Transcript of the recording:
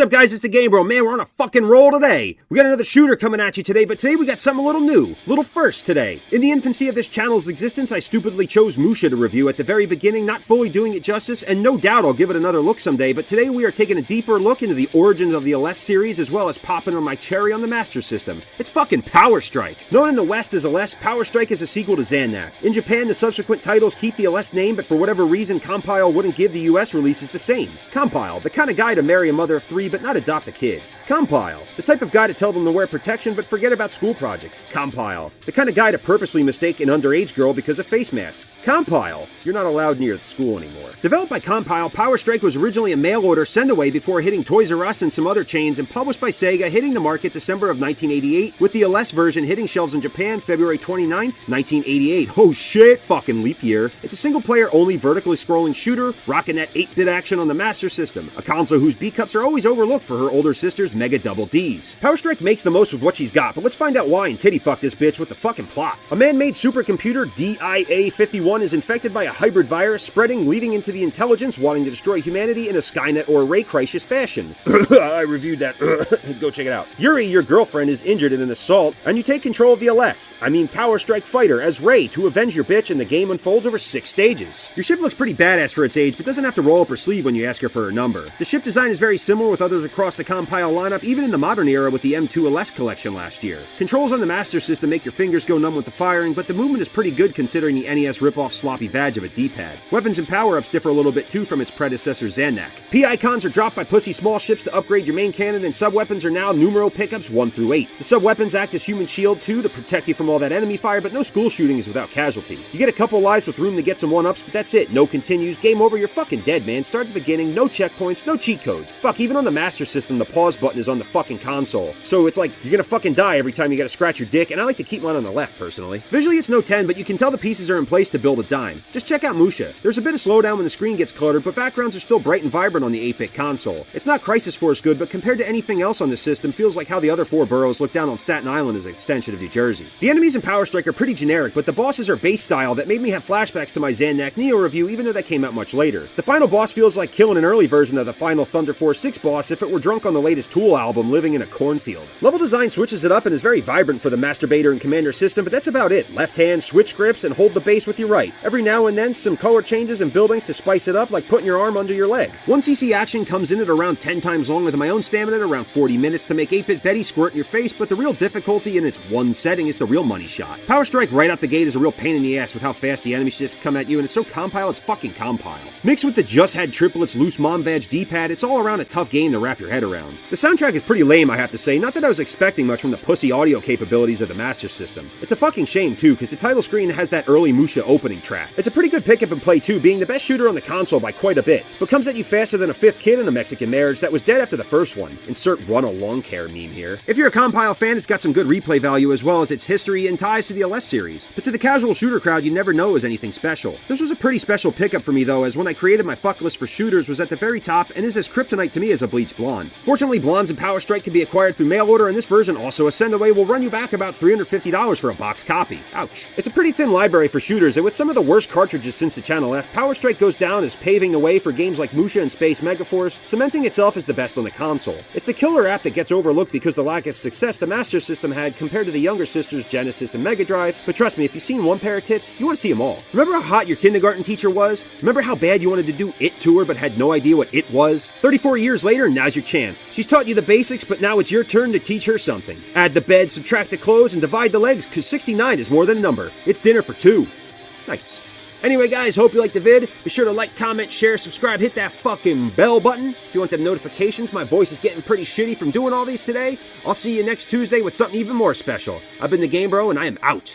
up, guys? It's the Game Bro. Man, we're on a fucking roll today. We got another shooter coming at you today, but today we got something a little new. Little first today. In the infancy of this channel's existence, I stupidly chose Musha to review at the very beginning, not fully doing it justice, and no doubt I'll give it another look someday, but today we are taking a deeper look into the origins of the Aleste series, as well as popping on my cherry on the Master System. It's fucking Power Strike. Known in the West as Aleste, Power Strike is a sequel to Zannak. In Japan, the subsequent titles keep the Aleste name, but for whatever reason, Compile wouldn't give the US releases the same. Compile, the kind of guy to marry a mother of three but not adopt the kids. Compile, the type of guy to tell them to wear protection but forget about school projects. Compile, the kind of guy to purposely mistake an underage girl because of face masks. Compile, you're not allowed near the school anymore. Developed by Compile, Power Strike was originally a mail-order send-away before hitting Toys R Us and some other chains, and published by Sega, hitting the market December of 1988, with the Aleste version hitting shelves in Japan February 29th, 1988. Oh shit, fucking leap year. It's a single-player only vertically scrolling shooter, rocking that 8-bit action on the Master System, a console whose B-cups are always overlooked for her older sister's Mega Double Ds. Power Strike makes the most with what she's got, but let's find out why and titty fuck this bitch with the fucking plot. A man-made supercomputer, DIA-51, is infected by a hybrid virus spreading, leading into the intelligence wanting to destroy humanity in a Skynet or Ray Crisis fashion. I reviewed that. Go check it out. Yuri, your girlfriend, is injured in an assault, and you take control of the Power Strike fighter as Ray to avenge your bitch, and the game unfolds over 6 stages. Your ship looks pretty badass for its age, but doesn't have to roll up her sleeve when you ask her for her number. The ship design is very similar with others across the Compile lineup, even in the modern era with the M2 Aleste collection last year. Controls on the Master System make your fingers go numb with the firing, but the movement is pretty good considering the NES ripoff sloppy badge of a D-pad. Weapons and power-ups differ a little bit too from its predecessor Zannak. P-icons are dropped by pussy small ships to upgrade your main cannon, and sub-weapons are now numero pickups 1 through 8. The sub-weapons act as human shield too to protect you from all that enemy fire, but no school shooting is without casualty. You get a couple lives with room to get some 1-ups, but that's it. No continues, game over, you're fucking dead, man. Start at the beginning, no checkpoints, no cheat codes. Fuck, even on the Master System, the pause button is on the fucking console. So it's like, you're gonna fucking die every time you gotta scratch your dick, and I like to keep mine on the left, personally. Visually, it's no 10, but you can tell the pieces are in place to build a dime. Just check out Musha. There's a bit of slowdown when the screen gets cluttered, but backgrounds are still bright and vibrant on the 8-bit console. It's not Crisis Force good, but compared to anything else on the system, feels like how the other 4 boroughs look down on Staten Island as an extension of New Jersey. The enemies in Power Strike are pretty generic, but the bosses are base style that made me have flashbacks to my Zannak Neo review, even though that came out much later. The final boss feels like killing an early version of the final Thunder Force 6 boss if it were drunk on the latest Tool album, living in a cornfield. Level design switches it up and is very vibrant for the Masturbator and Commander system, but that's about it. Left hand, switch grips, and hold the base with your right. Every now and then, some color changes and buildings to spice it up, like putting your arm under your leg. 1cc action comes in at around 10 times long, with my own stamina at around 40 minutes to make 8-bit Betty squirt in your face, but the real difficulty in its one setting is the real money shot. Power Strike right out the gate is a real pain in the ass with how fast the enemy ships come at you, and it's so Compile it's fucking Compile. Mixed with the just had triplets loose mom badge D-pad, it's all around a tough game to wrap your head around. The soundtrack is pretty lame, I have to say, not that I was expecting much from the pussy audio capabilities of the Master System. It's a fucking shame too, because the title screen has that early Musha opening track. It's a pretty good pick up and play too, being the best shooter on the console by quite a bit, but comes at you faster than a 5th kid in a Mexican marriage that was dead after the first one. Insert run a lawn care meme here. If you're a Compile fan, it's got some good replay value as well as its history and ties to the Aleste series, but to the casual shooter crowd you never know is anything special. This was a pretty special pickup for me though, as when I created my fuck list for shooters was at the very top and is as kryptonite to me as a bleached blonde. Fortunately, blondes in Power Strike can be acquired through mail order, and this version, also a send away, will run you back about $350 for a box copy. Ouch. It's a pretty thin library for shooters, and with some of the worst cartridges since the Channel F, Power Strike goes down as paving the way for games like Musha and Space Megaforce, cementing itself as the best on the console. It's the killer app that gets overlooked because the lack of success the Master System had compared to the younger sisters Genesis and Mega Drive, but trust me, if you've seen one pair of tits, you want to see them all. Remember how hot your kindergarten teacher was? Remember how bad you wanted to do it to her but had no idea what it was? 34 years later, now's your chance. She's taught you the basics, but now it's your turn to teach her something. Add the bed, subtract the clothes, and divide the legs, cause 69 is more than a number. It's dinner for 2. Nice. Anyway guys, hope you liked the vid. Be sure to like, comment, share, subscribe, hit that fucking bell button if you want them notifications. My voice is getting pretty shitty from doing all these today. I'll see you next Tuesday with something even more special. I've been the Game Bro, and I am out.